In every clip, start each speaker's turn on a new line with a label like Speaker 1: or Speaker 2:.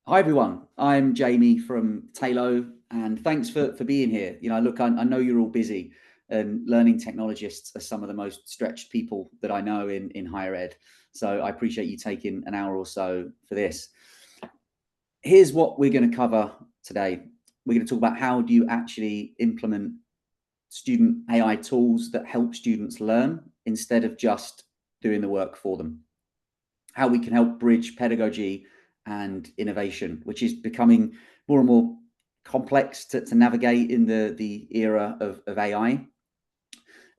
Speaker 1: Hi everyone, I'm Jamie from Tailo, and thanks for being here. Look, I know you're all busy, and learning technologists are some of the most stretched people that I know in higher ed. So I appreciate you taking an hour or so for this. Here's what we're going to cover today. We're going to talk about how do you actually implement student AI tools that help students learn instead of just doing the work for them. How we can help bridge pedagogy and innovation, which is becoming more and more complex to navigate in the era of AI.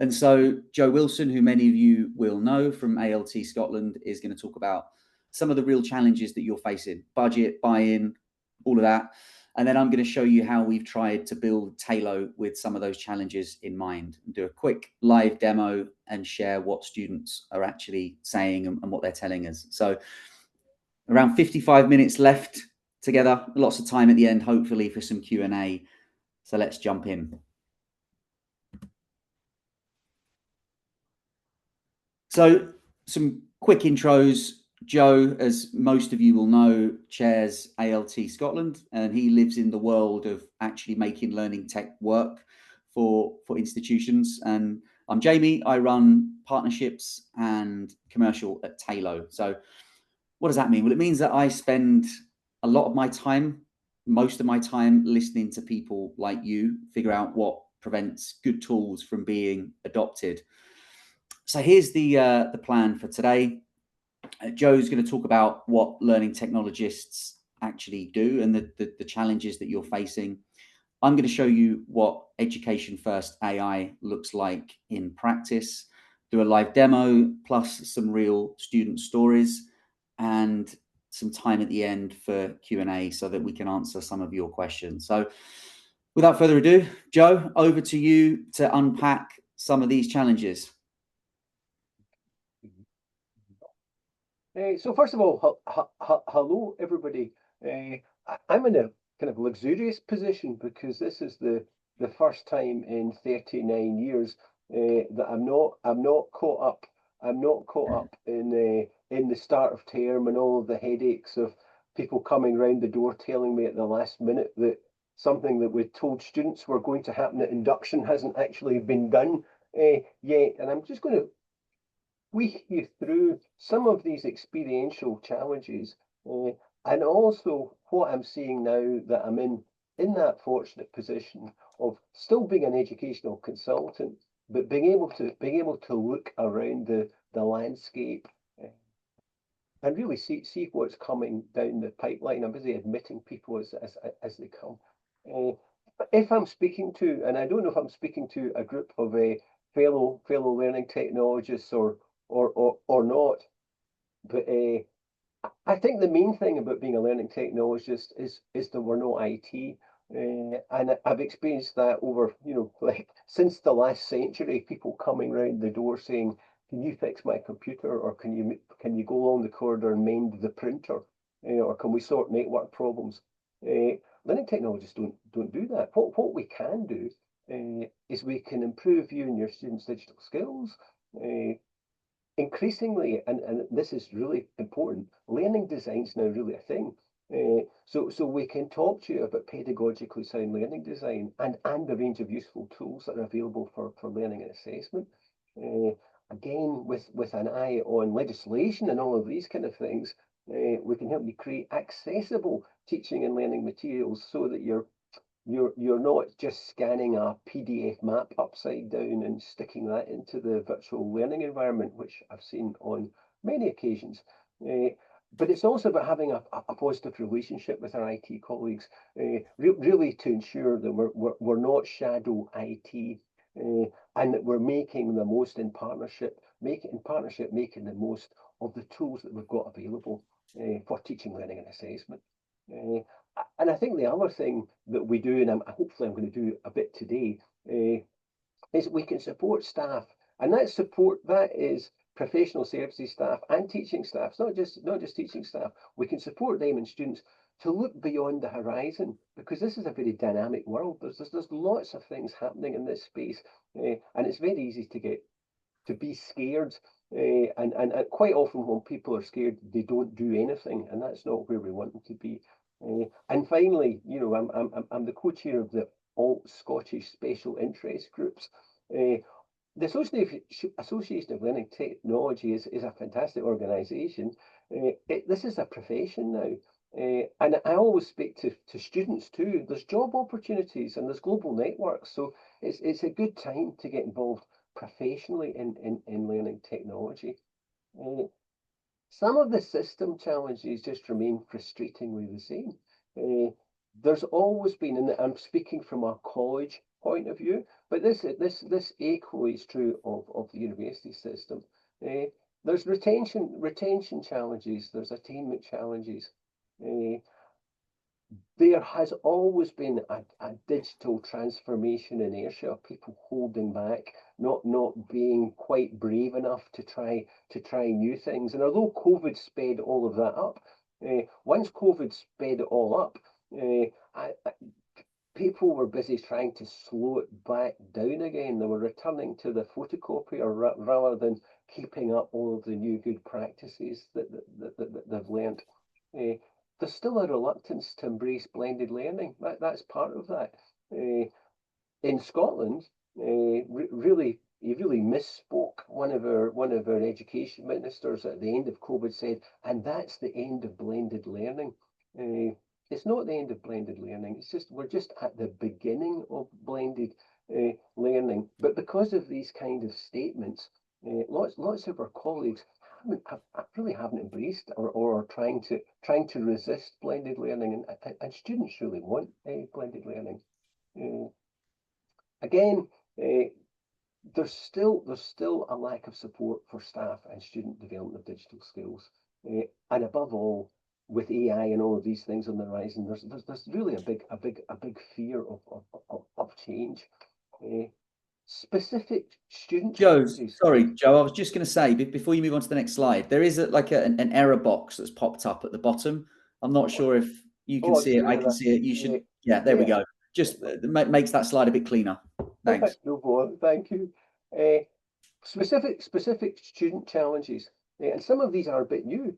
Speaker 1: And so Joe Wilson, who many of you will know from ALT Scotland, is going to talk about some of the real challenges that you're facing, budget, buy-in, all of that. And then I'm going to show you how we've tried to build Tailo with some of those challenges in mind, and do a quick live demo and share what students are actually saying and what they're telling us. So around 55 minutes left together, lots of time at the end, hopefully for some Q&A. So let's jump in. So some quick intros. Joe, as most of you will know, chairs ALT Scotland, and he lives in the world of actually making learning tech work for institutions. And I'm Jamie. I run partnerships and commercial at Tailo. So what does that mean? Well, it means that I spend a lot of my time, most of my time, listening to people like you figure out what prevents good tools from being adopted. So here's the plan for today. Joe's going to talk about what learning technologists actually do and the challenges that you're facing. I'm going to show you what Education First AI looks like in practice, do a live demo, plus some real student stories, and some time at the end for Q&A so that we can answer some of your questions. So without further ado, Joe, over to you to unpack some of these challenges.
Speaker 2: So first of all, hello everybody. I'm in a kind of luxurious position because this is the first time in 39 years that I'm not caught up. I'm not caught up in the start of term and all of the headaches of people coming round the door telling me at the last minute that something that we told students were going to happen at induction hasn't actually been done yet. And I'm just going to weave you through some of these experiential challenges, and also what I'm seeing now that I'm in that fortunate position of still being an educational consultant, but being able to look around the landscape and really see what's coming down the pipeline. I'm busy admitting people as they come. Uh, if I'm speaking to, and I don't know if I'm speaking to a group of fellow learning technologists or not, but I think the main thing about being a learning technologist is that we're not IT. And I've experienced that over, like since the last century, people coming round the door saying, "Can you fix my computer?" or "Can you go along the corridor and mend the printer?" Or "Can we sort network problems?" Learning technologists don't do that. What we can do is we can improve you and your students' digital skills. Increasingly, and this is really important, learning design's now really a thing. So we can talk to you about pedagogically sound learning design and the range of useful tools that are available for learning and assessment. Uh, Again, with an eye on legislation and all of these kind of things, we can help you create accessible teaching and learning materials so that you're not just scanning a PDF map upside down and sticking that into the virtual learning environment, which I've seen on many occasions. Uh, but it's also about having a positive relationship with our IT colleagues, really to ensure that we're not shadow IT, and that we're making the most in partnership, making the most of the tools that we've got available for teaching, learning, and assessment. Uh, and I think the other thing that we do, and hopefully I'm going to do a bit today, is we can support staff, and that is professional services staff and teaching staff. It's not just teaching staff. We can support them and students to look beyond the horizon because this is a very dynamic world. There's lots of things happening in this space, and it's very easy to be scared. And quite often when people are scared, they don't do anything, and that's not where we want them to be. And finally, I'm the co-chair of the All Scottish Special Interest Groups. The Association of Learning Technology is a fantastic organisation. This is a profession now. And I always speak to students too. There's job opportunities and there's global networks. So it's a good time to get involved professionally in learning technology. Some of the system challenges just remain frustratingly the same. There's always been, and I'm speaking from a college point of view, but this equally is true of the university system. There's retention challenges, there's attainment challenges. There has always been a digital transformation inertia of people holding back, not being quite brave enough to try new things. And although COVID sped all of that up, once COVID sped it all up, people were busy trying to slow it back down again. They were returning to the photocopier rather than keeping up all of the new good practices that they've learned. There's still a reluctance to embrace blended learning. That's part of that. In Scotland, really, he really misspoke. One of our education ministers at the end of COVID said, and that's the end of blended learning. It's not the end of blended learning. It's just we're just at the beginning of blended learning. But because of these kind of statements, lots of our colleagues really haven't embraced or are trying to resist blended learning, and students really want blended learning. Again, there's still a lack of support for staff and student development of digital skills, and above all, with AI and all of these things on the horizon, there's really a big fear of change. Specific student challenges.
Speaker 1: Sorry, Joe, I was just going to say, before you move on to the next slide, there is an error box that's popped up at the bottom. I'm not sure if you can see it. I can see it. You should. Yeah, there we go. Just makes that slide a bit cleaner. Thanks.
Speaker 2: No bother. Thank you. Specific student challenges, and some of these are a bit new.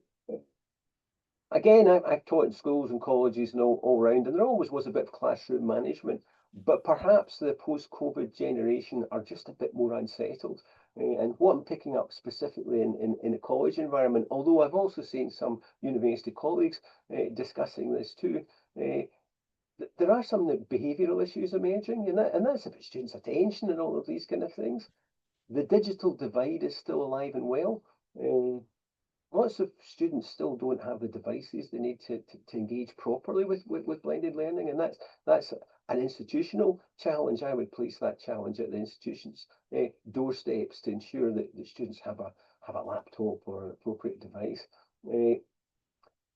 Speaker 2: Again, I've taught in schools and colleges and all round, and there always was a bit of classroom management, but perhaps the post-COVID generation are just a bit more unsettled. And what I'm picking up specifically in a college environment, although I've also seen some university colleagues discussing this too, there are some behavioural issues emerging, and that's about students' attention and all of these kind of things. The digital divide is still alive and well. Lots of students still don't have the devices they need to engage properly with blended learning, and that's an institutional challenge. I would place that challenge at the institution's doorsteps to ensure that the students have a laptop or an appropriate device.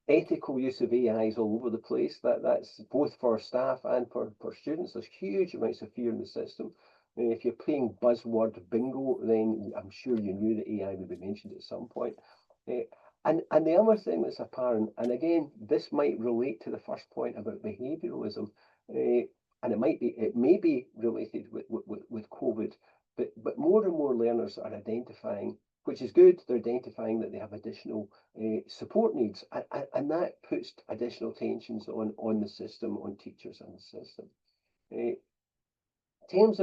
Speaker 2: Ethical use of AI is all over the place. That's both for staff and for students. There's huge amounts of fear in the system. If you're playing buzzword bingo, then I'm sure you knew that AI would be mentioned at some point. And the other thing that's apparent, and again, this might relate to the first point about behaviouralism, and it may be related with COVID, but more and more learners are identifying, which is good, they're identifying that they have additional support needs, and that puts additional tensions on the system, on teachers and the system. In terms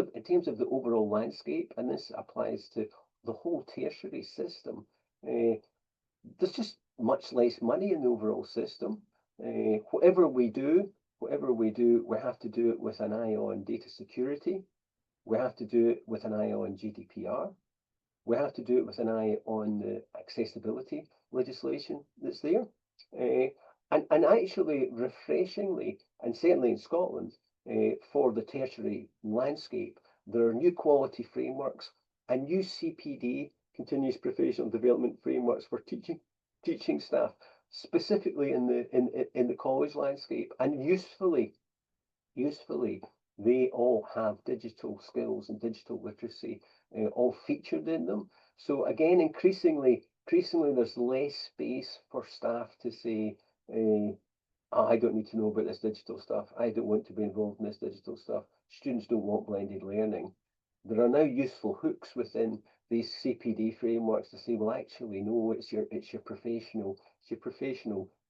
Speaker 2: of the overall landscape, and this applies to the whole tertiary system, there's just much less money in the overall system. Whatever we do, we have to do it with an eye on data security. We have to do it with an eye on GDPR. We have to do it with an eye on the accessibility legislation that's there. And actually, refreshingly, and certainly in Scotland, for the tertiary landscape, there are new quality frameworks and new CPD, continuous professional development frameworks for teaching staff, specifically in the college landscape, and usefully, they all have digital skills and digital literacy all featured in them. So again, increasingly, there's less space for staff to say, I don't need to know about this digital stuff. I don't want to be involved in this digital stuff. Students don't want blended learning. There are now useful hooks within these CPD frameworks to say, well, actually, no, it's your professional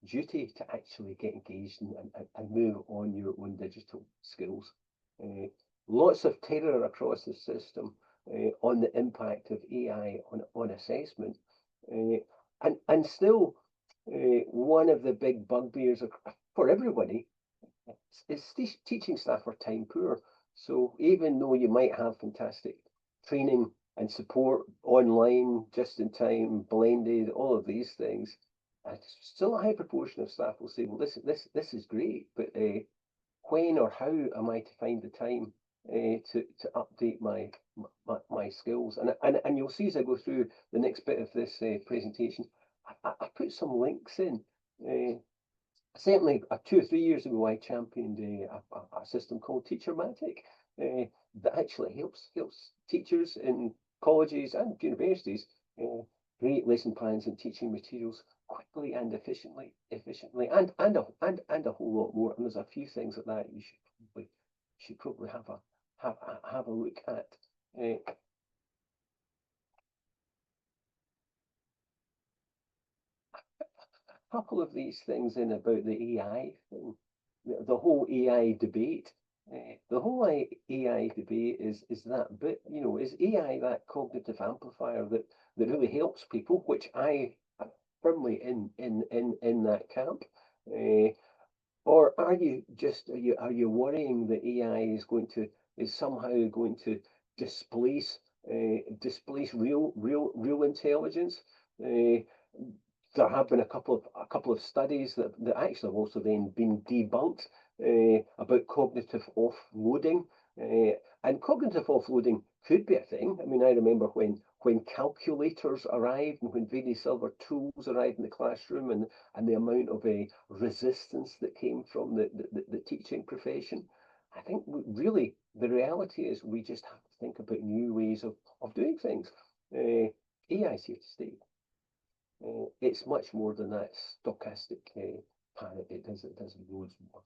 Speaker 2: duty to actually get engaged and move on your own digital skills. Lots of terror across the system on the impact of AI on assessment. And still, one of the big bugbears for everybody is teaching staff are time poor. So even though you might have fantastic training and support online, just in time, blended, all of these things, still a high proportion of staff will say, well, this is great, but when or how am I to find the time to update my skills? And you'll see as I go through the next bit of this presentation, I put some links in. Certainly 2 or 3 years ago, I championed a system called Teachermatic that actually helps teachers in colleges and universities create lesson plans and teaching materials quickly and efficiently, and a whole lot more. And there's a few things like that you should probably have a look at. Couple of these things in about the AI thing, the whole AI debate. The whole AI debate is that bit, is AI that cognitive amplifier that really helps people, which I am firmly in that camp. Or are you worrying that AI is somehow going to displace real intelligence? There have been a couple of studies that actually have also then been debunked about cognitive offloading, and cognitive offloading could be a thing. I mean, I remember when calculators arrived and when various other tools arrived in the classroom, and the amount of resistance that came from the teaching profession. I think really the reality is we just have to think about new ways of doing things. AI is here to stay. It's much more than that stochastic parrot. It does loads more.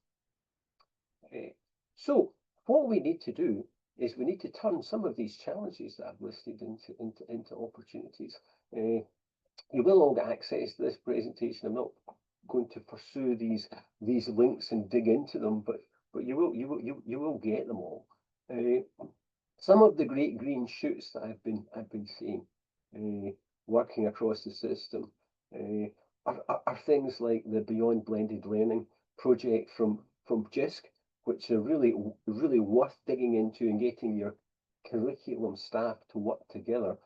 Speaker 2: So what we need to do is we need to turn some of these challenges that I've listed into opportunities. You will all get access to this presentation. I'm not going to pursue these links and dig into them, but you will get them all. Some of the great green shoots that I've been seeing working across the system are things like the Beyond Blended Learning project from JISC, which are really worth digging into and getting your curriculum staff to work together.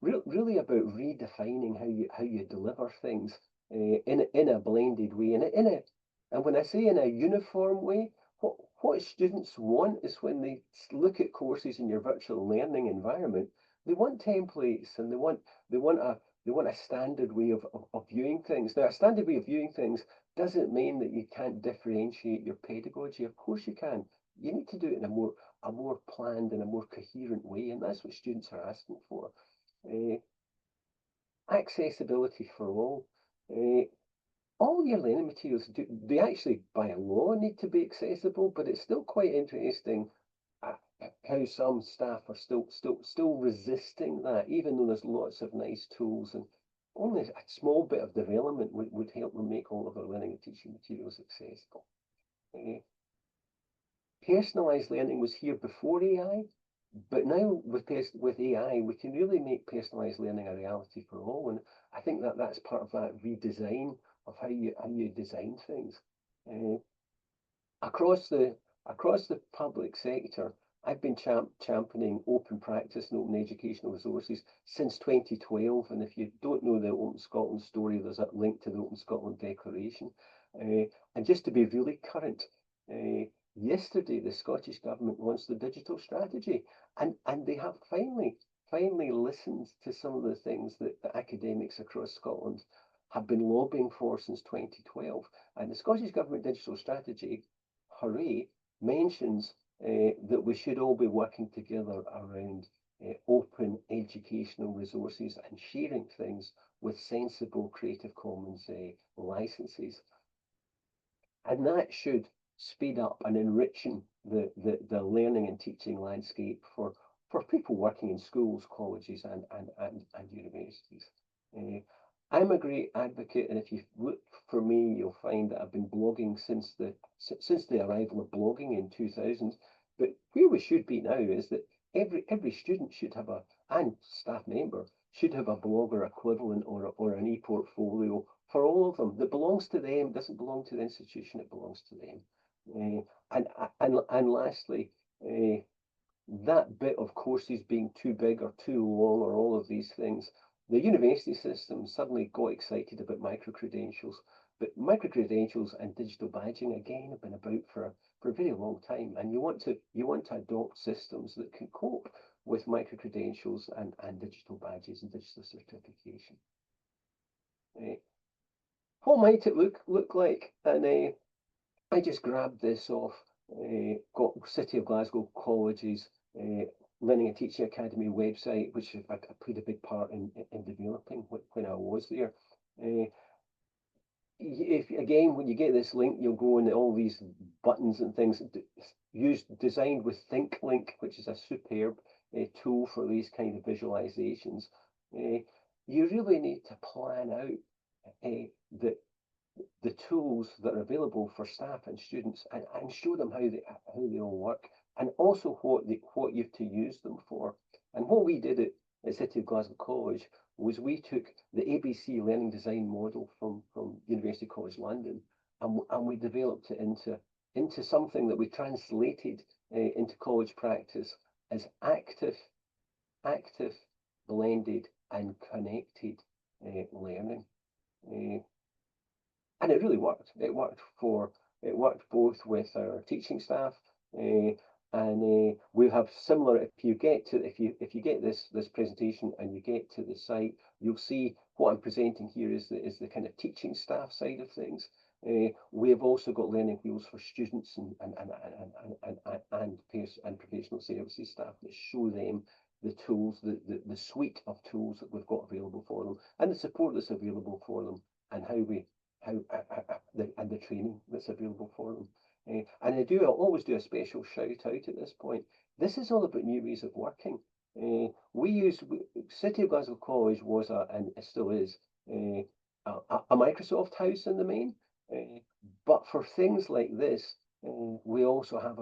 Speaker 2: Really about redefining how you deliver things in a blended way, and when I say in a uniform way, what students want is when they look at courses in your virtual learning environment, they want templates and they want a standard way of viewing things. Now, a standard way of viewing things doesn't mean that you can't differentiate your pedagogy. Of course you can. You need to do it in a more planned and a more coherent way, and that's what students are asking for. Accessibility for all. All your learning materials, they actually by law need to be accessible, but it's still quite interesting how some staff are still resisting that, even though there's lots of nice tools, and only a small bit of development would help them make all of our learning and teaching materials accessible. Personalised learning was here before AI, but now with AI, we can really make personalised learning a reality for all, and I think that's part of that redesign of how you design things. Across the public sector, I've been championing open practice and open educational resources since 2012. And if you don't know the Open Scotland story, there's a link to the Open Scotland Declaration. And just to be really current, yesterday the Scottish Government launched the digital strategy, and they have finally listened to some of the things that the academics across Scotland have been lobbying for since 2012. And the Scottish Government digital strategy, hooray, mentions that we should all be working together around open educational resources and sharing things with sensible Creative Commons licenses. And that should speed up and enriching the learning and teaching landscape for people working in schools, colleges and universities. I'm a great advocate, and if you look for me, you'll find that I've been blogging since the arrival of blogging in 2000. But where we should be now is that every student should have and staff member should have a blogger equivalent or an e-portfolio for all of them that belongs to them, doesn't belong to the institution, it belongs to them. And lastly, that bit of courses being too big or too long or all of these things, the university system suddenly got excited about micro-credentials. But micro-credentials and digital badging, again, have been about for a very long time. And you want to adopt systems that can cope with micro-credentials and digital badges and digital certification. What might it look like? And I just grabbed this off got City of Glasgow College's Learning and Teaching Academy website, which I played a big part in developing when I was there. If when you get this link, you'll go on all these buttons and things designed with ThinkLink, which is a superb tool for these kind of visualizations. You really need to plan out the tools that are available for staff and students and show them how they all work, and also what you've to use them for. And what we did at City of Glasgow College was we took the ABC learning design model from University College London, and we developed it into something that we translated into college practice as active, blended and connected learning. And it really worked. It worked both with our teaching staff, and we have similar. If you get this presentation and you get to the site, you'll see what I'm presenting here is the kind of teaching staff side of things. We have also got learning wheels for students and professional services staff that show them the tools, the suite of tools that we've got available for them, and the support that's available for them, and the training that's available for them. And I'll always do a special shout out at this point. This is all about new ways of working. City of Glasgow College was and it still is a Microsoft house in the main, but for things like this, we also have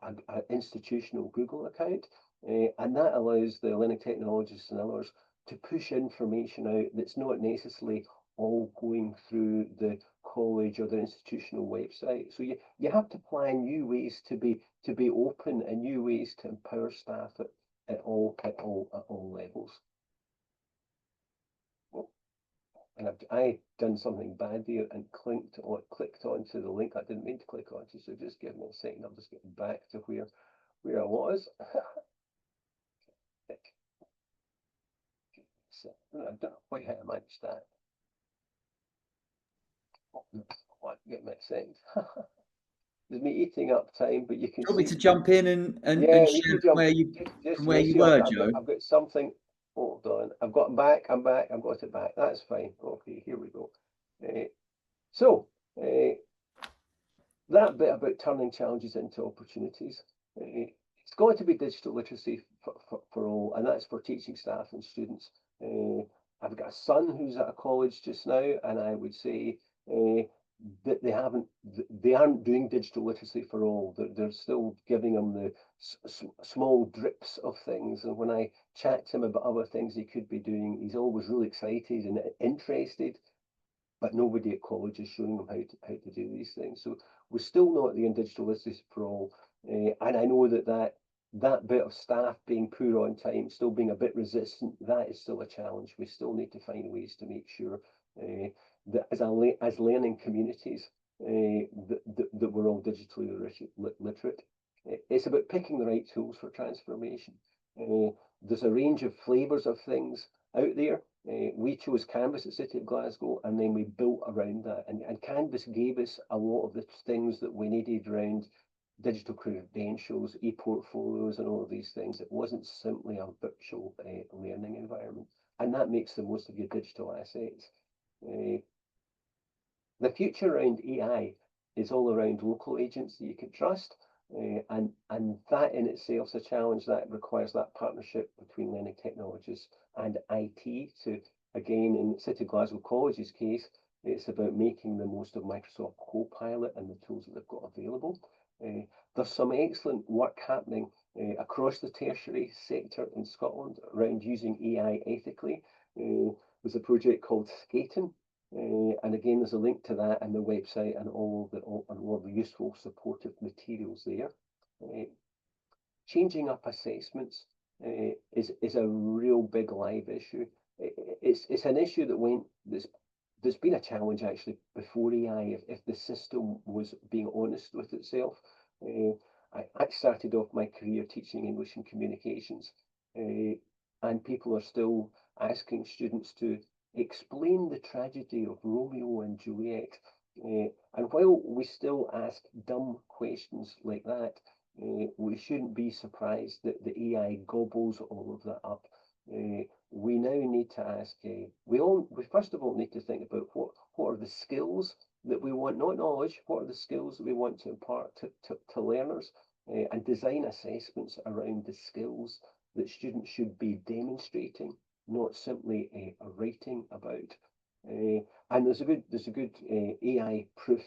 Speaker 2: an institutional Google account, and that allows the learning technologists and others to push information out that's not necessarily all going through the college or the institutional website. So you have to plan new ways to be open and new ways to empower staff at all levels. Oh, and I've done something bad there and clicked onto the link I didn't mean to click onto. So just give me a second. I'll just get back to where I was. So, I don't know quite how I managed that. Get my second. There's me eating up time, but you can
Speaker 1: Do you want me
Speaker 2: see.
Speaker 1: to jump in and
Speaker 2: We
Speaker 1: share
Speaker 2: can jump.
Speaker 1: from where you
Speaker 2: See,
Speaker 1: were,
Speaker 2: I've
Speaker 1: Joe?
Speaker 2: got something. Hold on. I've got back. I've got it back. That's fine. Okay, here we go. So that bit about turning challenges into opportunities. It's going to be digital literacy for all, and that's for teaching staff and students. I've got a son who's at a college just now, and I would say that they aren't doing digital literacy for all. They're still giving them the small drips of things. And when I chat to him about other things he could be doing, he's always really excited and interested. But nobody at college is showing them how to do these things. So we're still not the digital literacy for all. And I know that bit of staff being poor on time, still being a bit resistant, that is still a challenge. We still need to find ways to make sure that as learning communities, that we're all digitally literate. It's about picking the right tools for transformation. There's a range of flavours of things out there. We chose Canvas at City of Glasgow, and then we built around that. And Canvas gave us a lot of the things that we needed around digital credentials, e-portfolios, and all of these things. It wasn't simply a virtual learning environment, and that makes the most of your digital assets. The future around AI is all around local agents that you can trust, and that in itself is a challenge that requires that partnership between learning technologists and IT again, in City Glasgow College's case, it's about making the most of Microsoft Copilot and the tools that they've got available. There's some excellent work happening across the tertiary sector in Scotland around using AI ethically. There's a project called Skating, and again, there's a link to that in the website and all the useful supportive materials there. Changing up assessments is a real big live issue. It's an issue there's been a challenge actually before AI if the system was being honest with itself. I started off my career teaching English and communications, and people are still asking students to explain the tragedy of Romeo and Juliet. And while we still ask dumb questions like that, we shouldn't be surprised that the AI gobbles all of that up. We now need to ask, we first of all need to think about what are the skills that we want, not knowledge, what are the skills that we want to impart to learners, and design assessments around the skills that students should be demonstrating, not simply writing about. And there's a good AI proof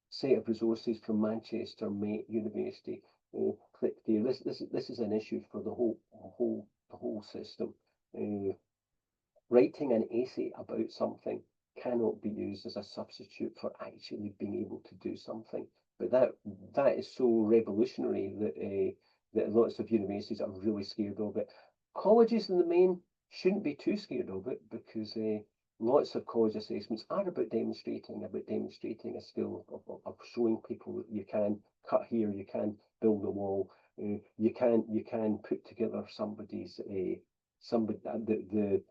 Speaker 2: set of resources from Manchester University. Click there. This is an issue for the whole system. Writing an essay about something cannot be used as a substitute for actually being able to do something. But that is so revolutionary that lots of universities are really scared of it. Colleges in the main shouldn't be too scared of it, because lots of college assessments are about demonstrating a skill of showing people that you can cut here, you can build a wall, you can put together the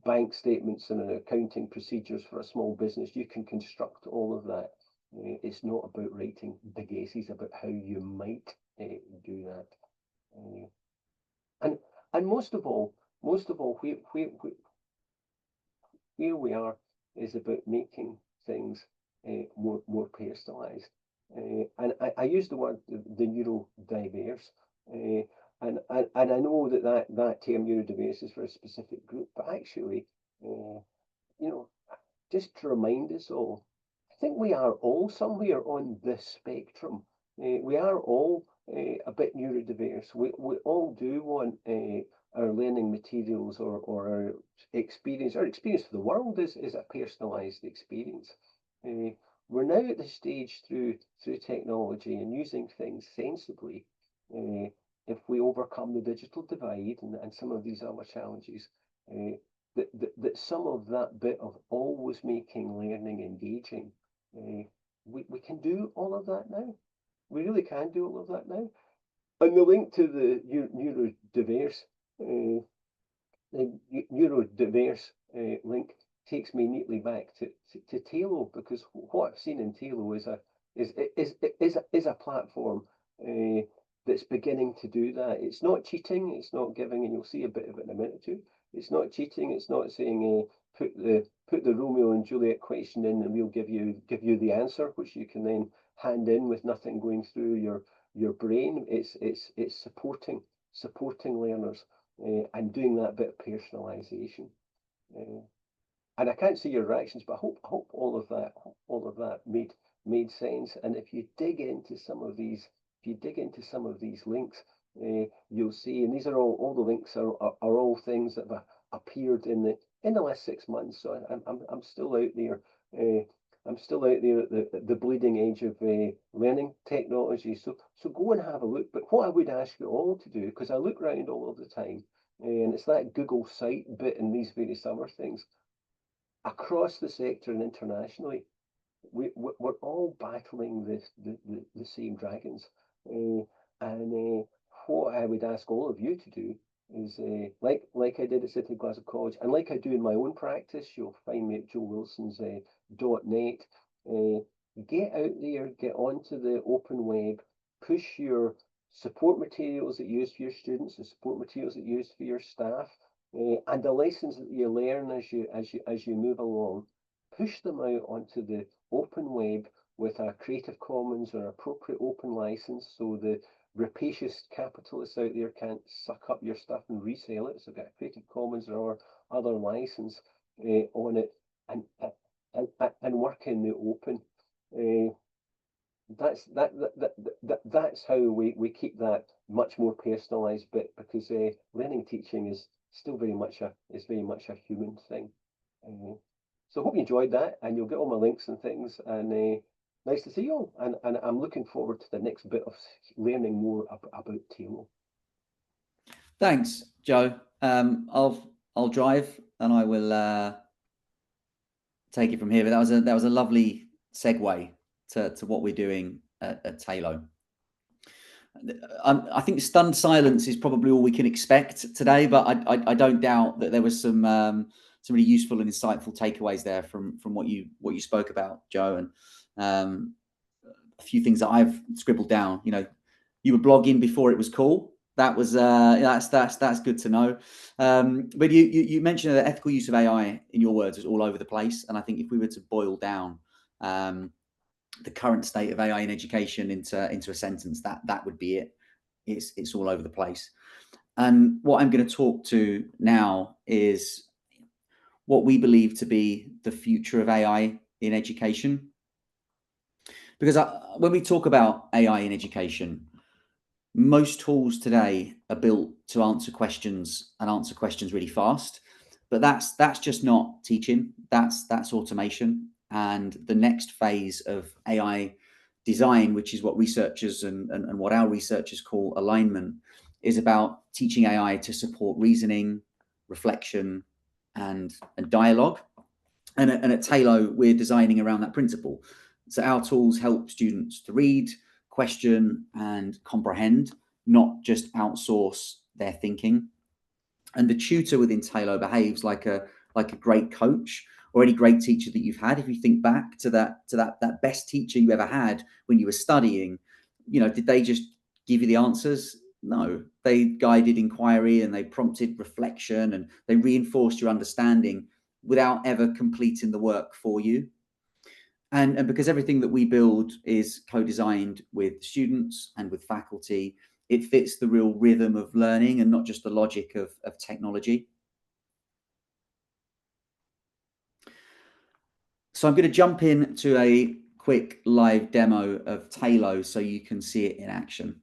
Speaker 2: bank statements and accounting procedures for a small business. You can construct all of that. It's not about writing big essays about how you might do that. And most of all, where we are is about making things more personalised. And I use the word the neurodiverse, and I know that term neurodiverse is for a specific group, but actually, just to remind us all, I think we are all somewhere on this spectrum. We are all a bit neurodiverse. We all do want our learning materials or our experience of the world is a personalised experience. We're now at the stage through technology and using things sensibly. If we overcome the digital divide and some of these other challenges, that some of that bit of always making learning engaging, we can do all of that now. We really can do all of that now. And the link to the neurodiverse link takes me neatly back to Tailo, because what I've seen in Tailo is a platform that's beginning to do that. It's not cheating, it's not giving, and you'll see a bit of it in a minute or two. It's not cheating, it's not saying put the Romeo and Juliet question in and we'll give you the answer, which you can then hand in with nothing going through your brain. It's supporting learners and doing that bit of personalisation. And I can't see your reactions, but I hope all of that made sense. And if you dig into some of these links, you'll see, and these are all the links are all things that have appeared in the last 6 months. So I'm still out there. I'm still out there at the bleeding edge of learning technology. So go and have a look. But what I would ask you all to do, because I look around all of the time, and it's that Google site bit and these various other things, across the sector and internationally, we're all battling the same dragons. And what I would ask all of you to do is, like I did at City Glasgow College, and like I do in my own practice, you'll find me at joewilsons.net. Get out there, get onto the open web, push your support materials that you use for your students, the support materials that you use for your staff, and the lessons that you learn as you move along. Push them out onto the open web with a Creative Commons or appropriate open license, so rapacious capitalists out there can't suck up your stuff and resell it. So get Creative Commons or other license on it, and work in the open. That's how we keep that much more personalised bit, because learning teaching is still very much a human thing. So I hope you enjoyed that, and you'll get all my links and things. And nice to see you all. And I'm looking forward to the next bit of learning more about Tailo.
Speaker 1: Thanks, Joe. I'll drive and I will take it from here. But that was a lovely segue to what we're doing at Tailo. I think stunned silence is probably all we can expect today, but I don't doubt that there was some really useful and insightful takeaways there from what you spoke about, Joe, and a few things that I've scribbled down. You know, you were blogging before it was cool. That was that's good to know. But you mentioned that ethical use of AI, in your words, is all over the place, and I think if we were to boil down the current state of AI in education into a sentence, that would be it. It's all over the place. And what I'm going to talk to now is what we believe to be the future of AI in education. Because when we talk about AI in education, most tools today are built to answer questions really fast. But that's just not teaching. That's automation. And the next phase of AI design, which is what researchers and what our researchers call alignment, is about teaching AI to support reasoning, reflection, and dialogue. And at Tailo, we're designing around that principle. So our tools help students to read, question, and comprehend, not just outsource their thinking. And the tutor within Tailo behaves like a great coach or any great teacher that you've had. If you think back to that best teacher you ever had when you were studying, you know, did they just give you the answers? No, they guided inquiry and they prompted reflection and they reinforced your understanding without ever completing the work for you. And because everything that we build is co-designed with students and with faculty, it fits the real rhythm of learning and not just the logic of technology. So I'm going to jump into a quick live demo of Tailo so you can see it in action.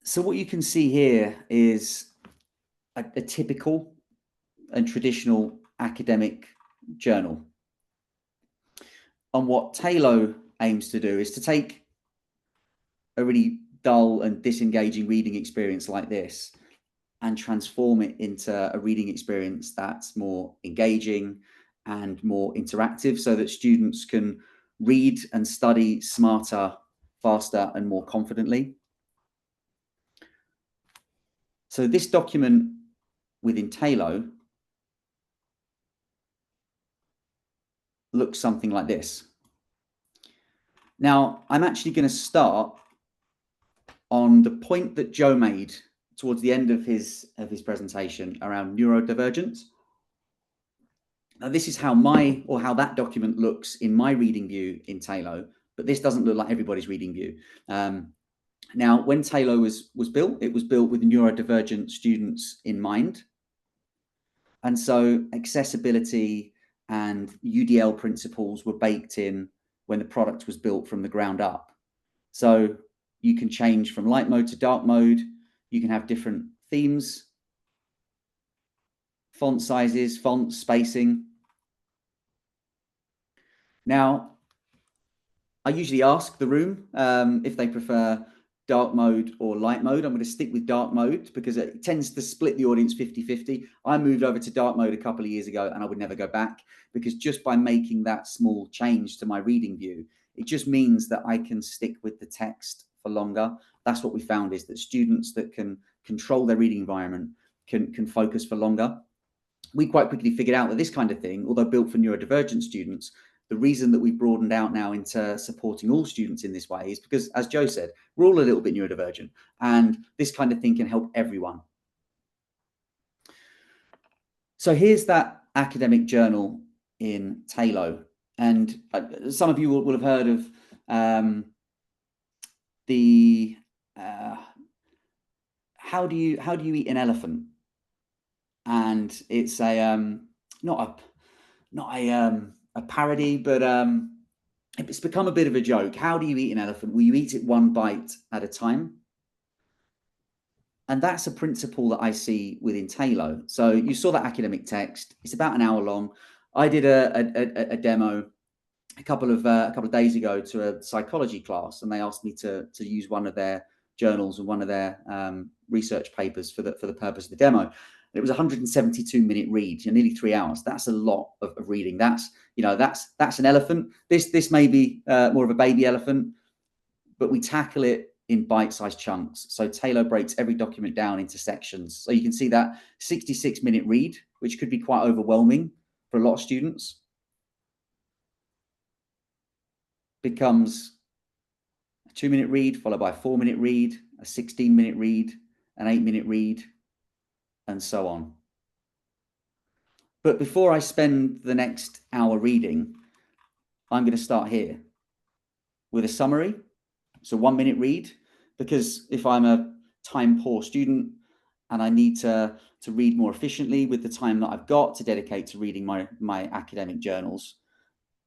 Speaker 1: So what you can see here is a typical and traditional academic journal. And what Tailo aims to do is to take a really dull and disengaging reading experience like this and transform it into a reading experience that's more engaging and more interactive, so that students can read and study smarter, faster, and more confidently. So this document within Tailo looks something like this. Now, I'm actually going to start on the point that Joe made towards the end of his presentation around neurodivergence. Now, this is how that document looks in my reading view in Tailo, but this doesn't look like everybody's reading view. Now, when Tailo was built, it was built with neurodivergent students in mind. And so accessibility and UDL principles were baked in when the product was built from the ground up. So you can change from light mode to dark mode. You can have different themes, font sizes, font spacing. Now, I usually ask the room if they prefer dark mode or light mode. I'm going to stick with dark mode because it tends to split the audience 50-50. I moved over to dark mode a couple of years ago and I would never go back, because just by making that small change to my reading view, it just means that I can stick with the text for longer. That's what we found, is that students that can control their reading environment can focus for longer. We quite quickly figured out that this kind of thing, although built for neurodivergent students, the reason that we've broadened out now into supporting all students in this way is because, as Joe said, we're all a little bit neurodivergent, and this kind of thing can help everyone. So here's that academic journal in Tailo. And some of you will have heard of the how do you eat an elephant? And it's a not a parody, but it's become a bit of a joke. How do you eat an elephant? Well, you eat it one bite at a time. And that's a principle that I see within Tailo. So you saw that academic text. It's about an hour long. I did a demo a couple of days ago to a psychology class, and they asked me to use one of their journals and one of their research papers for the purpose of the demo. It was a 172-minute read, nearly 3 hours. That's a lot of reading. That's an elephant. This may be more of a baby elephant, but we tackle it in bite-sized chunks. So Tailo breaks every document down into sections. So you can see that 66-minute read, which could be quite overwhelming for a lot of students, becomes a 2-minute read, followed by a 4-minute read, a 16-minute read, an 8-minute read, and so on. But before I spend the next hour reading, I'm going to start here with a summary. So 1-minute read, because if I'm a time-poor student and I need to read more efficiently with the time that I've got to dedicate to reading my academic journals,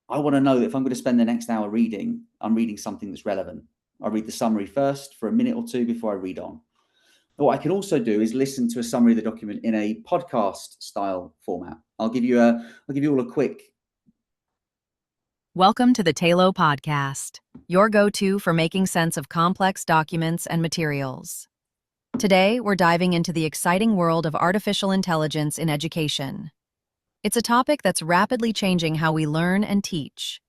Speaker 1: I want to know that if I'm going to spend the next hour reading, I'm reading something that's relevant. I read the summary first for a minute or two before I read on. But what I can also do is listen to a summary of the document in a podcast style format. I'll give you all a quick.
Speaker 3: Welcome to the Tailo podcast, your go-to for making sense of complex documents and materials. Today, we're diving into the exciting world of artificial intelligence in education. It's a topic that's rapidly changing how we learn and teach.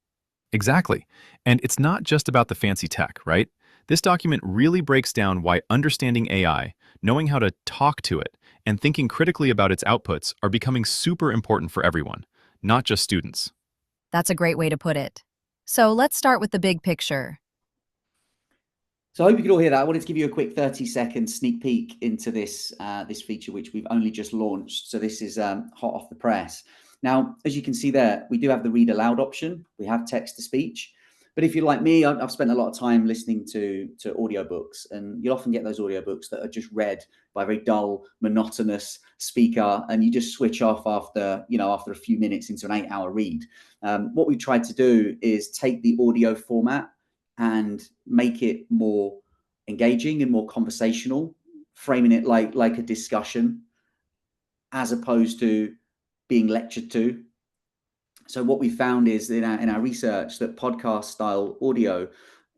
Speaker 4: Exactly. And it's not just about the fancy tech, right? This document really breaks down why understanding AI, knowing how to talk to it, and thinking critically about its outputs are becoming super important for everyone, not just students.
Speaker 3: That's a great way to put it. So let's start with the big picture.
Speaker 1: So I hope you could all hear that. I wanted to give you a quick 30-second sneak peek into this feature, which we've only just launched. So this is hot off the press. Now, as you can see there, we do have the read aloud option. We have text to speech. But if you're like me, I've spent a lot of time listening to audiobooks, and you'll often get those audiobooks that are just read by a very dull, monotonous speaker, and you just switch off after a few minutes into an 8-hour read. What we tried to do is take the audio format and make it more engaging and more conversational, framing it like a discussion as opposed to being lectured to. So what we found is in our research that podcast style audio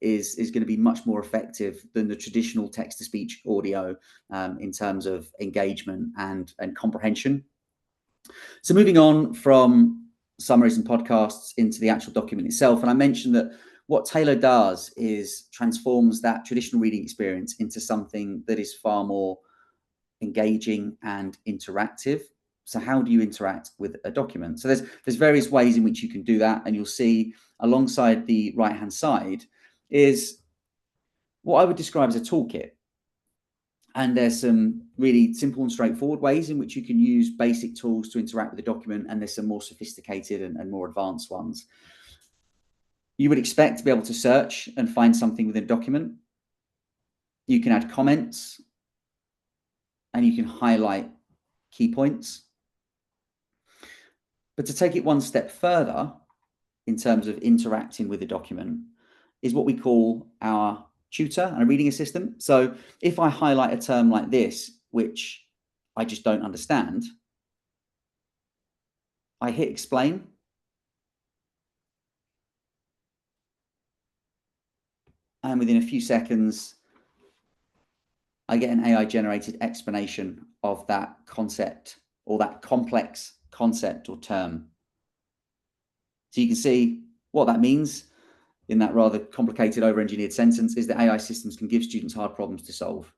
Speaker 1: is going to be much more effective than the traditional text-to-speech audio in terms of engagement and comprehension. So moving on from summaries and podcasts into the actual document itself, and I mentioned that what Tailo does is transforms that traditional reading experience into something that is far more engaging and interactive. So how do you interact with a document? So there's various ways in which you can do that, and you'll see alongside the right-hand side is what I would describe as a toolkit. And there's some really simple and straightforward ways in which you can use basic tools to interact with the document, and there's some more sophisticated and more advanced ones. You would expect to be able to search and find something within a document. You can add comments, and you can highlight key points. But to take it one step further in terms of interacting with the document is what we call our tutor and a reading assistant. So if I highlight a term like this, which I just don't understand, I hit explain. And within a few seconds, I get an AI-generated explanation of that concept or that complex concept or term. So you can see what that means in that rather complicated, over-engineered sentence is that AI systems can give students hard problems to solve.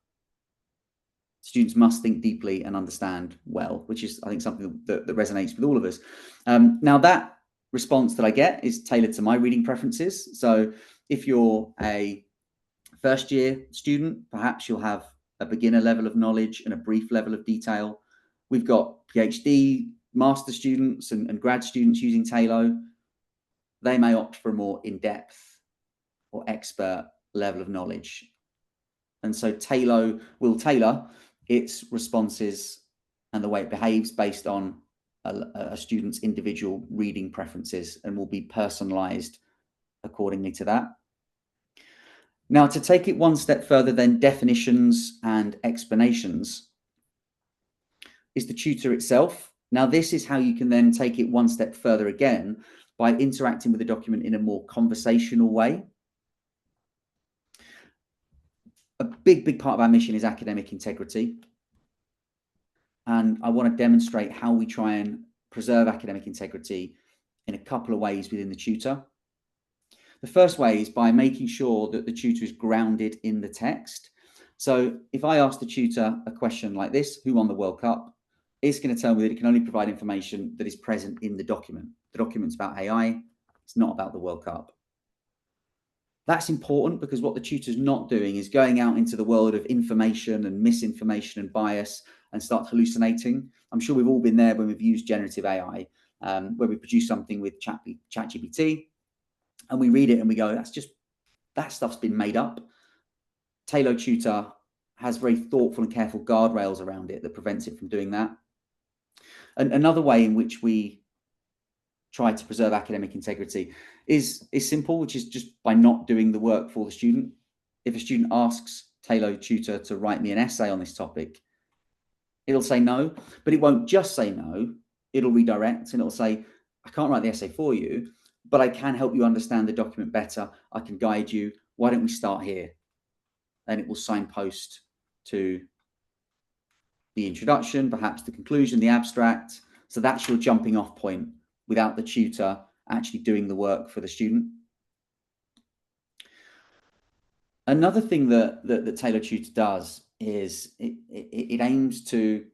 Speaker 1: Students must think deeply and understand well, which is, I think, something that resonates with all of us. Now, that response that I get is tailored to my reading preferences. So if you're a first-year student, perhaps you'll have a beginner level of knowledge and a brief level of detail. We've got PhD master students and grad students using Tailo, they may opt for a more in-depth or expert level of knowledge. And so Tailo will tailor its responses and the way it behaves based on a student's individual reading preferences, and will be personalized accordingly to that. Now, to take it one step further, then definitions and explanations is the tutor itself. Now, this is how you can then take it one step further again by interacting with the document in a more conversational way. A big part of our mission is academic integrity. And I want to demonstrate how we try and preserve academic integrity in a couple of ways within the tutor. The first way is by making sure that the tutor is grounded in the text. So if I ask the tutor a question like this, who won the World Cup? It's going to tell me that it can only provide information that is present in the document. The document's about AI. It's not about the World Cup. That's important because what the tutor's not doing is going out into the world of information and misinformation and bias and start hallucinating. I'm sure we've all been there when we've used generative AI, where we produce something with ChatGPT and we read it and we go, that stuff's been made up. Tailo Tutor has very thoughtful and careful guardrails around it that prevents it from doing that. And another way in which we try to preserve academic integrity is simple, which is just by not doing the work for the student. If a student asks Tailo Tutor to write me an essay on this topic, it'll say no, but it won't just say no. It'll redirect and it'll say, I can't write the essay for you, but I can help you understand the document better. I can guide you. Why don't we start here? And it will signpost to the introduction, perhaps the conclusion, the abstract. So that's your jumping off point without the tutor actually doing the work for the student. Another thing that Tailo Tutor does is it aims to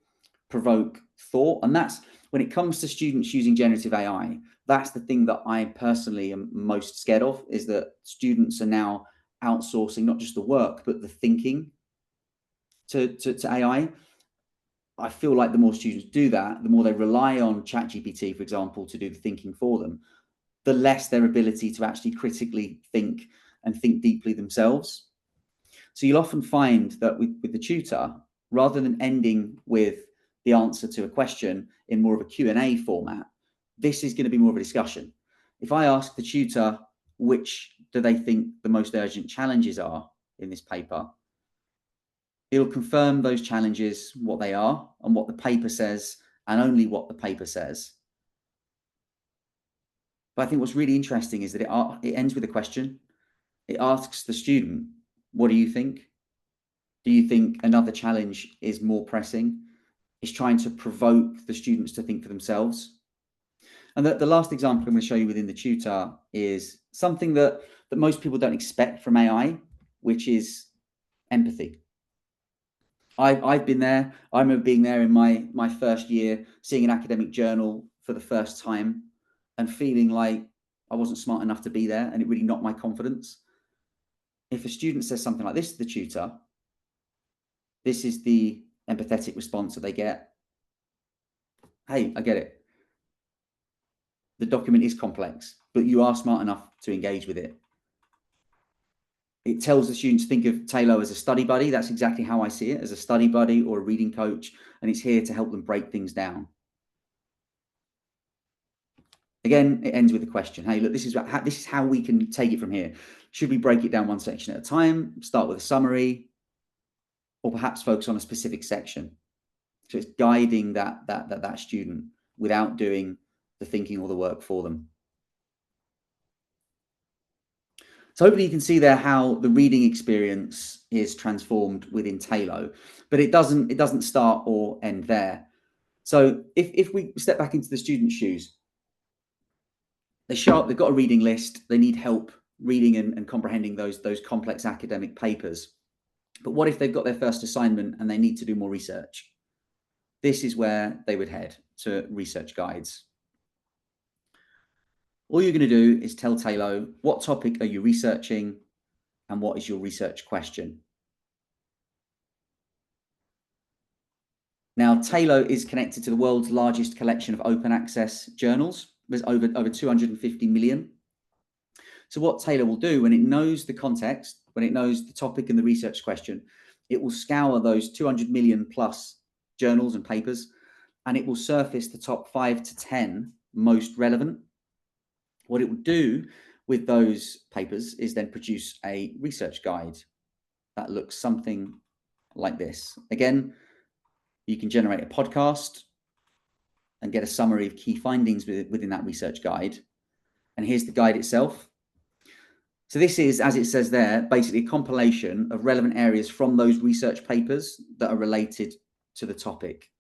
Speaker 1: provoke thought. And that's when it comes to students using generative AI, that's the thing that I personally am most scared of, is that students are now outsourcing not just the work, but the thinking to AI. I feel like the more students do that, the more they rely on ChatGPT, for example, to do the thinking for them, the less their ability to actually critically think and think deeply themselves. So you'll often find that with the tutor, rather than ending with the answer to a question in more of a Q&A format, this is going to be more of a discussion. If I ask the tutor, which do they think the most urgent challenges are in this paper, it'll confirm those challenges, what they are, and what the paper says, and only what the paper says. But I think what's really interesting is that it ends with a question. It asks the student, what do you think? Do you think another challenge is more pressing? It's trying to provoke the students to think for themselves. And the last example I'm going to show you within the tutor is something that most people don't expect from AI, which is empathy. I've been there. I remember being there in my first year, seeing an academic journal for the first time and feeling like I wasn't smart enough to be there, and it really knocked my confidence. If a student says something like this to the tutor, this is the empathetic response that they get. Hey, I get it. The document is complex, but you are smart enough to engage with it. It tells the students to think of Tailo as a study buddy. That's exactly how I see it, as a study buddy or a reading coach, and it's here to help them break things down. Again, it ends with a question. Hey, look, this is how we can take it from here. Should we break it down one section at a time, start with a summary, or perhaps focus on a specific section? So it's guiding that student without doing the thinking or the work for them. So hopefully you can see there how the reading experience is transformed within Tailo, but it doesn't start or end there. So if we step back into the student's shoes, they show up, they've got a reading list, they need help reading and comprehending those complex academic papers. But what if they've got their first assignment and they need to do more research? This is where they would head to research guides. All you're going to do is tell Tailo, what topic are you researching and what is your research question? Now, Tailo is connected to the world's largest collection of open access journals. There's over 250 million. So what Tailo will do, when it knows the context, when it knows the topic and the research question, it will scour those 200 million plus journals and papers, and it will surface the top 5 to 10 most relevant. What it will do with those papers is then produce a research guide that looks something like this. Again, you can generate a podcast and get a summary of key findings within that research guide. And here's the guide itself. So this is, as it says there, basically a compilation of relevant areas from those research papers that are related to the topic.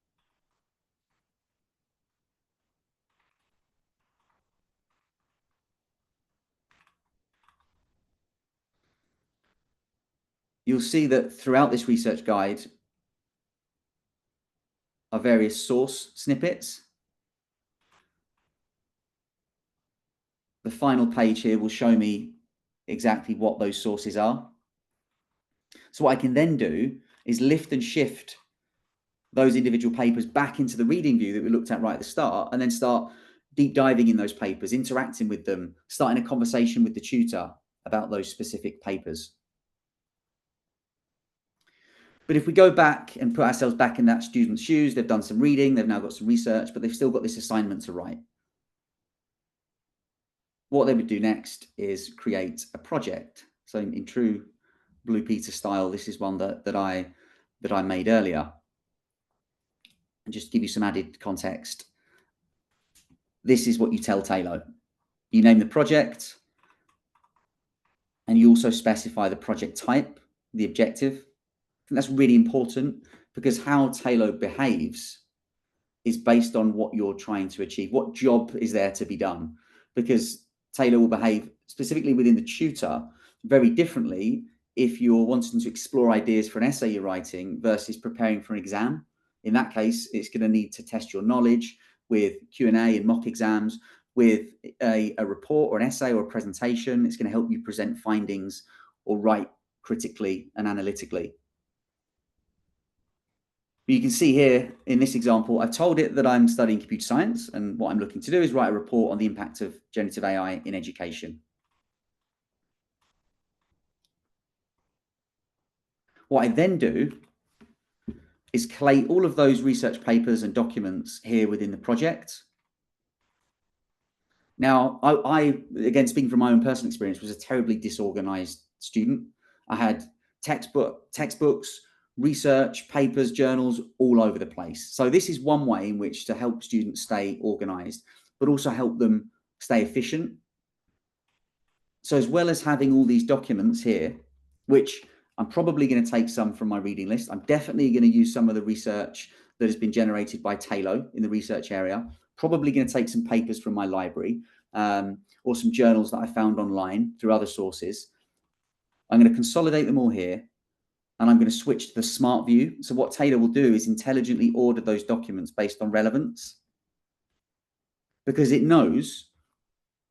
Speaker 1: You'll see that throughout this research guide are various source snippets. The final page here will show me exactly what those sources are. So what I can then do is lift and shift those individual papers back into the reading view that we looked at right at the start, and then start deep diving in those papers, interacting with them, starting a conversation with the tutor about those specific papers. But if we go back and put ourselves back in that student's shoes, they've done some reading, they've now got some research, but they've still got this assignment to write. What they would do next is create a project. So in true Blue Peter style, this is one that I made earlier. And just to give you some added context, this is what you tell Tailo. You name the project, and you also specify the project type, the objective. I think that's really important, because how Tailo behaves is based on what you're trying to achieve. What job is there to be done? Because Tailo will behave specifically within the tutor very differently if you're wanting to explore ideas for an essay you're writing versus preparing for an exam. In that case, it's going to need to test your knowledge with Q&A and mock exams. With a report or an essay or a presentation, it's going to help you present findings or write critically and analytically. You can see here in this example, I've told it that I'm studying computer science, and what I'm looking to do is write a report on the impact of generative AI in education. What I then do is collate all of those research papers and documents here within the project. Now, I again, speaking from my own personal experience, was a terribly disorganized student. I had textbooks, research, papers, journals all over the place. So this is one way in which to help students stay organized, but also help them stay efficient. So as well as having all these documents here, which I'm probably going to take some from my reading list, I'm definitely going to use some of the research that has been generated by Tailo in the research area, probably going to take some papers from my library, or some journals that I found online through other sources. I'm going to consolidate them all here, and I'm going to switch to the smart view. So what Tailo will do is intelligently order those documents based on relevance, because it knows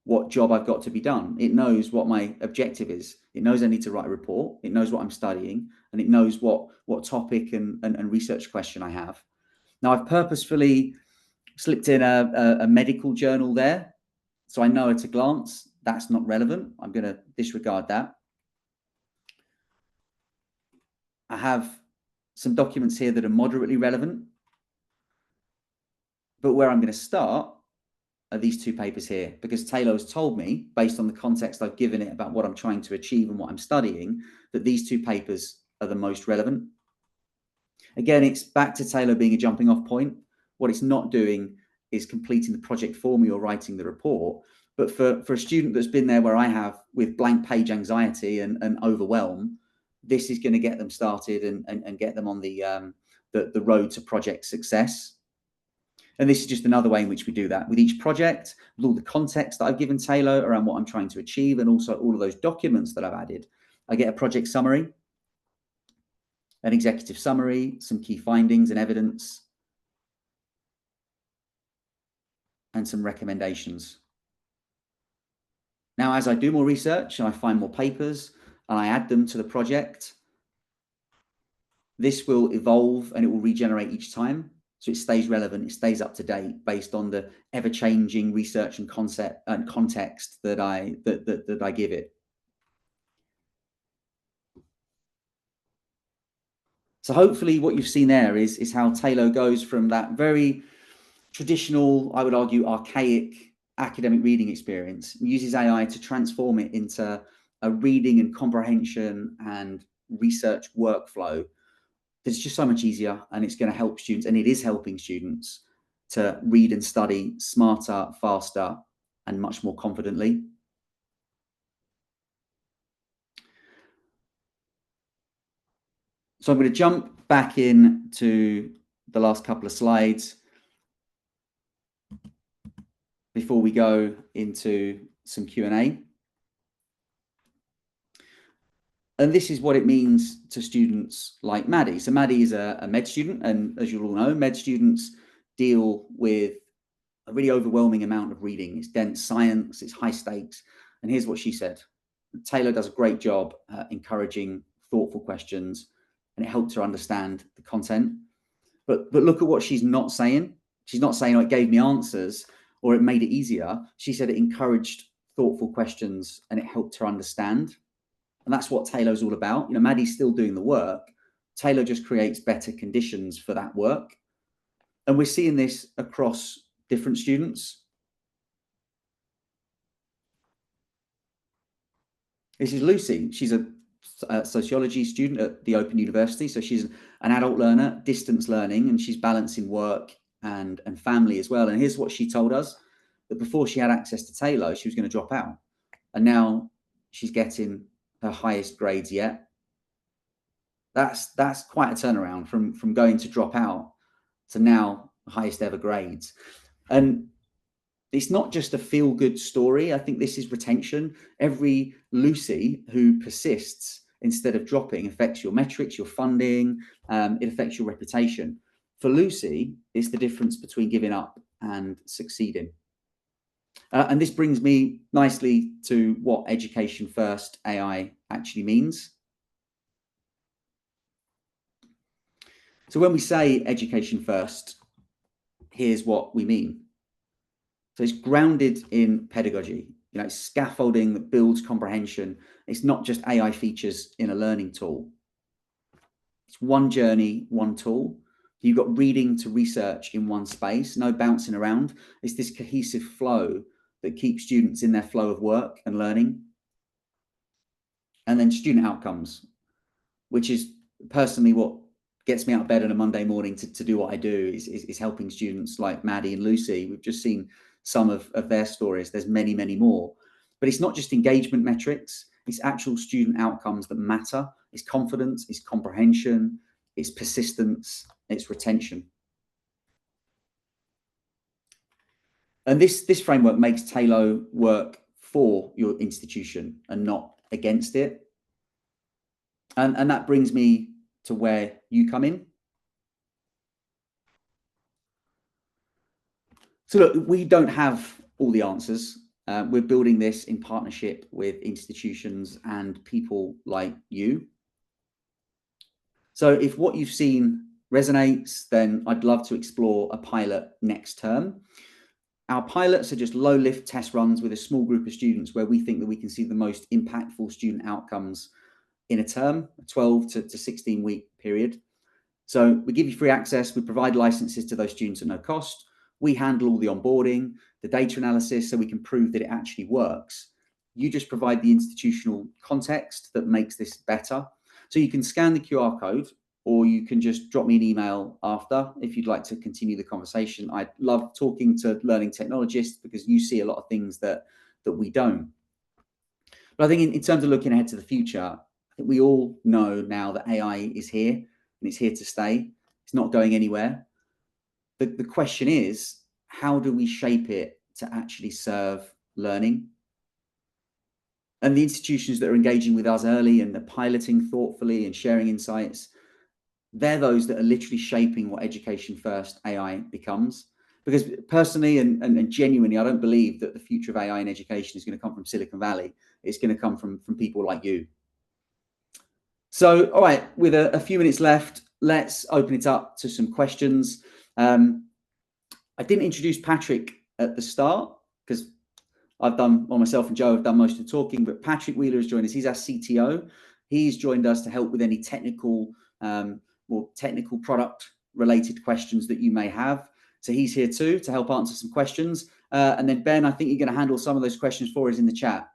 Speaker 1: what job I've got to be done. It knows what my objective is. It knows I need to write a report. It knows what I'm studying, and it knows what topic and research question I have. Now, I've purposefully slipped in a medical journal there, so I know at a glance that's not relevant. I'm going to disregard that. I have some documents here that are moderately relevant, but where I'm going to start are these two papers here, because Tailo has told me, based on the context I've given it about what I'm trying to achieve and what I'm studying, that these two papers are the most relevant. Again, it's back to Tailo being a jumping off point. What it's not doing is completing the project for me or writing the report. But for a student that's been there where I have, with blank page anxiety and overwhelm, this is going to get them started and get them on the road to project success. And this is just another way in which we do that. With each project, with all the context that I've given Tailo around what I'm trying to achieve, and also all of those documents that I've added, I get a project summary, an executive summary, some key findings and evidence, and some recommendations. Now, as I do more research and I find more papers and I add them to the project, this will evolve and it will regenerate each time. so it stays relevant, it stays up to date based on the ever-changing research and concept and context that I give it. So hopefully what you've seen there is how Tailo goes from that very traditional, I would argue, archaic academic reading experience, uses AI to transform it into a reading and comprehension and research workflow that's just so much easier, and it's going to help students, and it is helping students to read and study smarter, faster, and much more confidently. So I'm going to jump back into the last couple of slides before we go into some Q&A. And this is what it means to students like Maddie. So Maddie is a med student, and as you all know, med students deal with a really overwhelming amount of reading. It's dense science, it's high stakes. And here's what she said. Tailo does a great job encouraging thoughtful questions, and it helped her understand the content. But look at what she's not saying. She's not saying, oh, it gave me answers or it made it easier. She said it encouraged thoughtful questions and it helped her understand. And that's what Tailo's all about. You know, Maddie's still doing the work. Tailo just creates better conditions for that work. And we're seeing this across different students. This is Lucy. She's a sociology student at the Open University. So she's an adult learner, distance learning, and she's balancing work and family as well. And here's what she told us, that before she had access to Tailo, she was going to drop out. And now she's getting her highest grades yet. That's quite a turnaround from going to drop out to now highest ever grades. And it's not just a feel-good story. I think this is retention. Every Lucy who persists instead of dropping affects your metrics, your funding, it affects your reputation. For Lucy, it's the difference between giving up and succeeding. And this brings me nicely to what education first AI actually means. So when we say education first, here's what we mean. So it's grounded in pedagogy. You know, it's scaffolding that builds comprehension. It's not just AI features in a learning tool. It's one journey, one tool. You've got reading to research in one space, no bouncing around. It's this cohesive flow that keeps students in their flow of work and learning. And then student outcomes, which is personally what gets me out of bed on a Monday morning to do what I do, is helping students like Maddie and Lucy. We've just seen some of their stories. There's many, many more. But it's not just engagement metrics. It's actual student outcomes that matter. It's confidence, it's comprehension, it's persistence, it's retention. And this framework makes Tailo work for your institution and not against it. And that brings me to where you come in. So look, we don't have all the answers. We're building this in partnership with institutions and people like you. So if what you've seen resonates, then I'd love to explore a pilot next term. Our pilots are just low lift test runs with a small group of students where we think that we can see the most impactful student outcomes in a term, a 12 to 16 week period. So we give you free access. We provide licenses to those students at no cost. We handle all the onboarding, the data analysis, so we can prove that it actually works. You just provide the institutional context that makes this better. So you can scan the QR code, or you can just drop me an email after if you'd like to continue the conversation. I love talking to learning technologists because you see a lot of things that we don't. But I think in terms of looking ahead to the future, I think we all know now that AI is here and it's here to stay. It's not going anywhere. The question is, how do we shape it to actually serve learning? And the institutions that are engaging with us early and they're piloting thoughtfully and sharing insights, they're those that are literally shaping what education first AI becomes. Because personally and genuinely, I don't believe that the future of AI in education is going to come from Silicon Valley. It's going to come from people like you. So, all right, with a few minutes left, let's open it up to some questions. I didn't introduce Patrick at the start because myself and Joe have done most of the talking, but Patrick Wheeler has joined us. He's our CTO. He's joined us to help with any technical or technical product related questions that you may have. So he's here too to help answer some questions. And then Ben, I think you're going to handle some of those questions for us in the chat.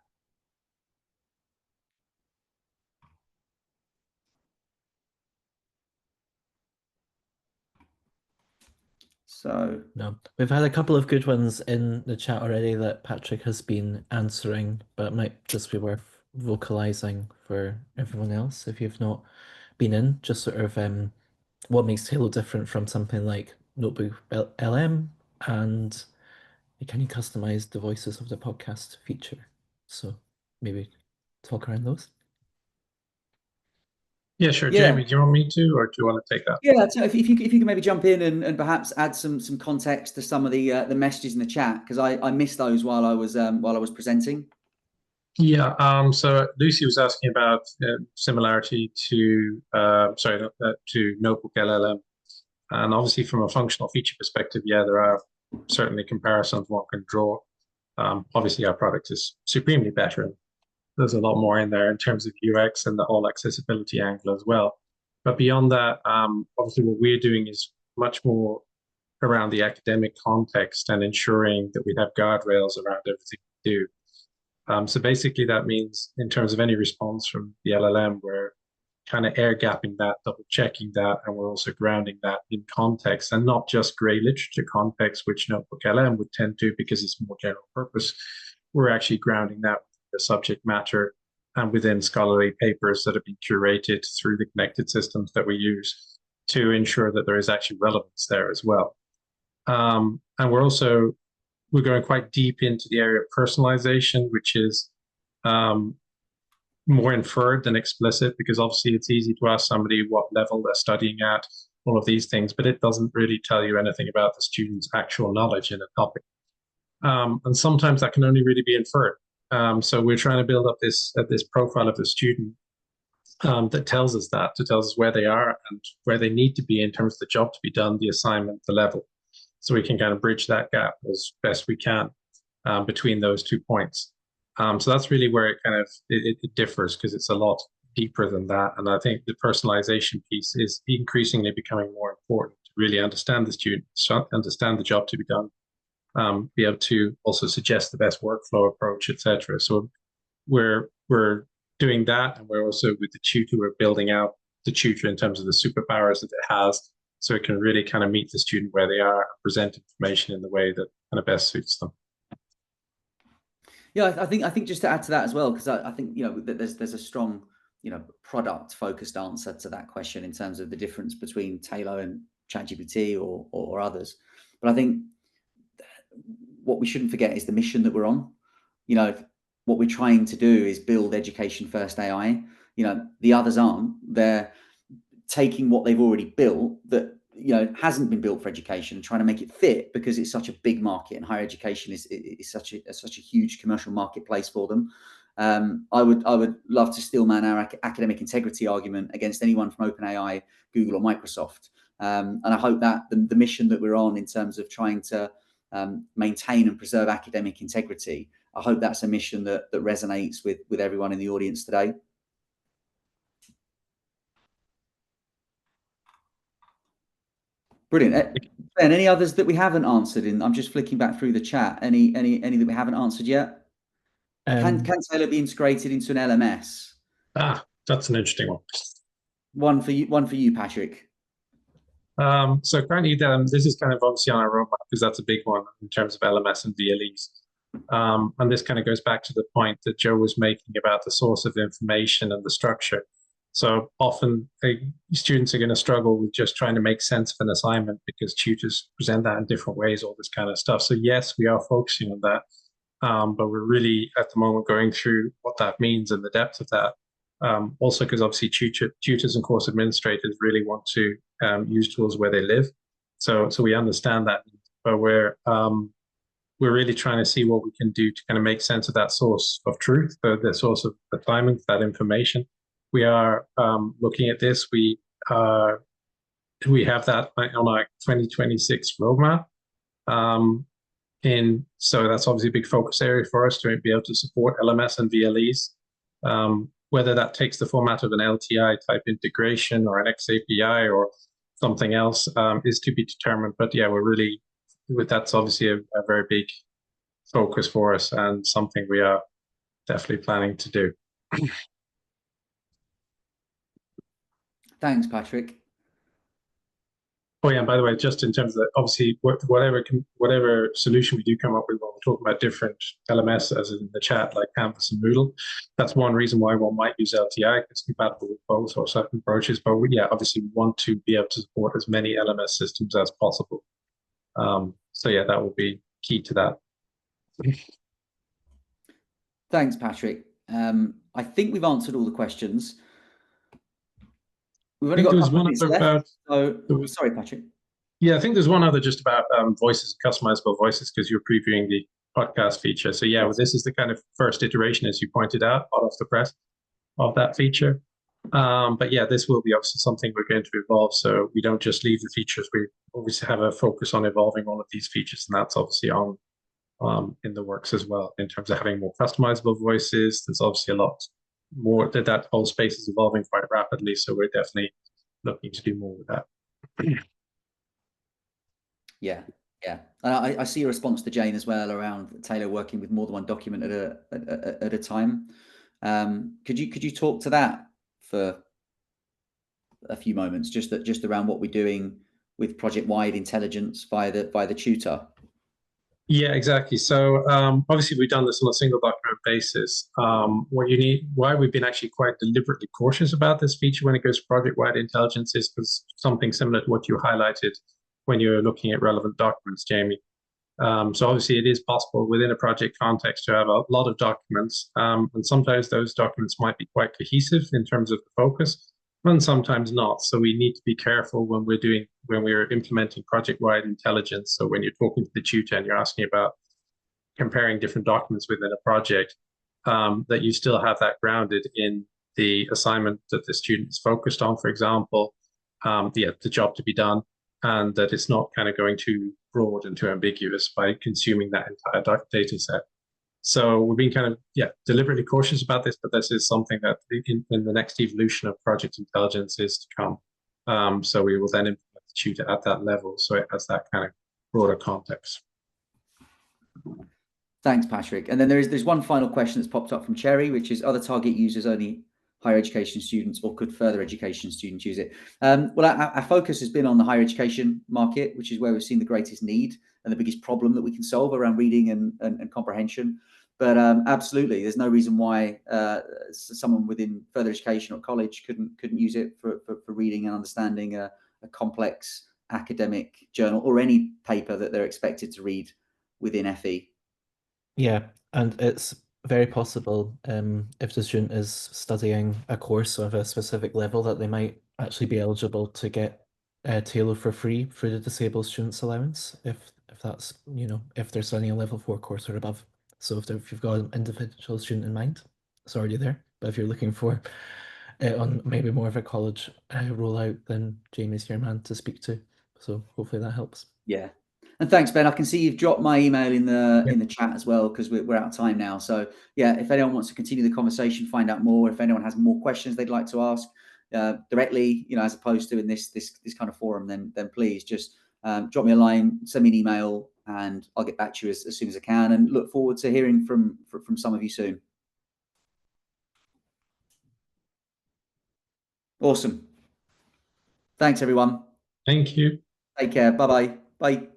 Speaker 1: So
Speaker 5: no, we've had a couple of good ones in the chat already that Patrick has been answering, but it might just be worth vocalizing for everyone else if you've not been in. Just sort of what makes Tailo different from something like Notebook LM, and can you customize the voices of the podcast feature? So maybe talk around those.
Speaker 6: Yeah, sure.
Speaker 1: Yeah.
Speaker 6: Jamie, do you want me to, or do you want to take that?
Speaker 1: Yeah, so if you can maybe jump in and perhaps add some context to some of the messages in the chat, because I missed those while I was presenting.
Speaker 6: Yeah. So Lucy was asking about similarity to to Notebook LLM, and obviously from a functional feature perspective, yeah, there are certainly comparisons one can draw. Obviously, our product is supremely better. There's a lot more in there in terms of UX and the whole accessibility angle as well. But beyond that, obviously what we're doing is much more around the academic context and ensuring that we have guardrails around everything we do. So basically that means in terms of any response from the LLM, we're kind of air gapping that, double checking that, and we're also grounding that in context and not just gray literature context, which Notebook LM would tend to because it's more general purpose. We're actually grounding that the subject matter and within scholarly papers that have been curated through the connected systems that we use to ensure that there is actually relevance there as well. And we're going quite deep into the area of personalization, which is more inferred than explicit, because obviously it's easy to ask somebody what level they're studying at, all of these things, but it doesn't really tell you anything about the student's actual knowledge in a topic. And sometimes that can only really be inferred. So we're trying to build up this profile of the student that tells us where they are and where they need to be in terms of the job to be done, the assignment, the level. So we can kind of bridge that gap as best we can between those 2 points. So that's really where it differs, because it's a lot deeper than that. And I think the personalization piece is increasingly becoming more important to really understand the student, understand the job to be done. Be able to also suggest the best workflow approach, etc. So we're doing that, and we're also with the tutor, we're building out the tutor in terms of the superpowers that it has, so it can really kind of meet the student where they are and present information in the way that kind of best suits them.
Speaker 1: Yeah, I think just to add to that as well, because I think that there's a strong product focused answer to that question in terms of the difference between Tailo and ChatGPT or others. But I think what we shouldn't forget is the mission that we're on. What we're trying to do is build education first AI. The others aren't. They're taking what they've already built that hasn't been built for education and trying to make it fit, because it's such a big market and higher education is such a huge commercial marketplace for them. I would love to steelman our academic integrity argument against anyone from OpenAI, Google, or Microsoft. And I hope that the mission that we're on in terms of trying to maintain and preserve academic integrity, I hope that's a mission that resonates with everyone in the audience today. Brilliant. Ben, any others that we haven't answered I'm just flicking back through the chat. Any that we haven't answered yet? Can Tailo be integrated into an LMS?
Speaker 6: That's an interesting one.
Speaker 1: One for you, Patrick.
Speaker 6: So currently, this is kind of obviously on our roadmap, because that's a big one in terms of LMS and VLEs. And this kind of goes back to the point that Joe was making about the source of information and the structure. So often students are going to struggle with just trying to make sense of an assignment because tutors present that in different ways, all this kind of stuff. So yes, we are focusing on that, but we're really at the moment going through what that means and the depth of that. Also, because obviously tutors and course administrators really want to use tools where they live. So we understand that, but we're really trying to see what we can do to kind of make sense of that source of truth, the source of assignment, that information. We are looking at this. We are we have that on our 2026 roadmap. So that's obviously a big focus area for us to be able to support LMS and VLEs. Whether that takes the format of an LTI type integration or an XAPI or something else is to be determined. But yeah, that's obviously a very big focus for us and something we are definitely planning to do.
Speaker 1: Thanks, Patrick.
Speaker 6: Oh yeah, and by the way, just in terms of obviously whatever solution we do come up with when we're talking about different LMS, as in the chat, like Canvas and Moodle, that's one reason why one might use LTI. It's compatible with both or certain approaches. But yeah, obviously we want to be able to support as many LMS systems as possible. So yeah, that will be key to that.
Speaker 1: Thanks, Patrick. I think we've answered all the questions. We've only got a couple of minutes left. Sorry, Patrick.
Speaker 6: Yeah, I think there's one other just about voices, customizable voices, because you're previewing the podcast feature. So yeah, well, this is the kind of first iteration, as you pointed out, hot off the press of that feature. But yeah, this will be obviously something we're going to evolve. So we don't just leave the features. We obviously have a focus on evolving all of these features, and that's obviously on in the works as well in terms of having more customizable voices. There's obviously a lot more that whole space is evolving quite rapidly. So we're definitely looking to do more with that.
Speaker 1: Yeah. I see a response to Jane as well around Tailo working with more than one document at a time. Could you talk to that for a few moments, just around what we're doing with project-wide intelligence via the tutor?
Speaker 6: Yeah, exactly. So obviously we've done this on a single document basis. Why we've been actually quite deliberately cautious about this feature when it goes to project-wide intelligence is because something similar to what you highlighted when you're looking at relevant documents, Jamie. So obviously it is possible within a project context to have a lot of documents, and sometimes those documents might be quite cohesive in terms of the focus, and sometimes not. So we need to be careful when we're implementing project-wide intelligence. So when you're talking to the tutor and you're asking about comparing different documents within a project, that you still have that grounded in the assignment that the student is focused on, for example, the job to be done, and that it's not kind of going too broad and too ambiguous by consuming that entire data set. So we're being kind of, deliberately cautious about this, but this is something that in the next evolution of project intelligence is to come. So we will then implement the tutor at that level, so it has that kind of broader context.
Speaker 1: Thanks, Patrick. And then there's one final question that's popped up from Cherry, which is, are the target users only higher education students, or could further education students use it? Well, our focus has been on the higher education market, which is where we've seen the greatest need and the biggest problem that we can solve around reading and comprehension. But absolutely, there's no reason why someone within further education or college couldn't use it for reading and understanding a complex academic journal or any paper that they're expected to read within FE.
Speaker 5: Yeah, and it's very possible if the student is studying a course of a specific level that they might actually be eligible to get Tailo for free through the Disabled Students Allowance, if that's, if they're studying a level 4 course or above. So if you've got an individual student in mind, it's already there. But if you're looking for on maybe more of a college rollout, then Jamie's your man to speak to. So hopefully that helps.
Speaker 1: Yeah. And thanks, Ben. I can see you've dropped my email in the chat as well, because we're out of time now. So yeah, if anyone wants to continue the conversation, find out more, if anyone has more questions they'd like to ask directly, as opposed to in this kind of forum, then please just drop me a line, send me an email, and I'll get back to you as soon as I can. And look forward to hearing from some of you soon. Awesome. Thanks, everyone.
Speaker 6: Thank you.
Speaker 1: Take care. Bye-bye. Bye.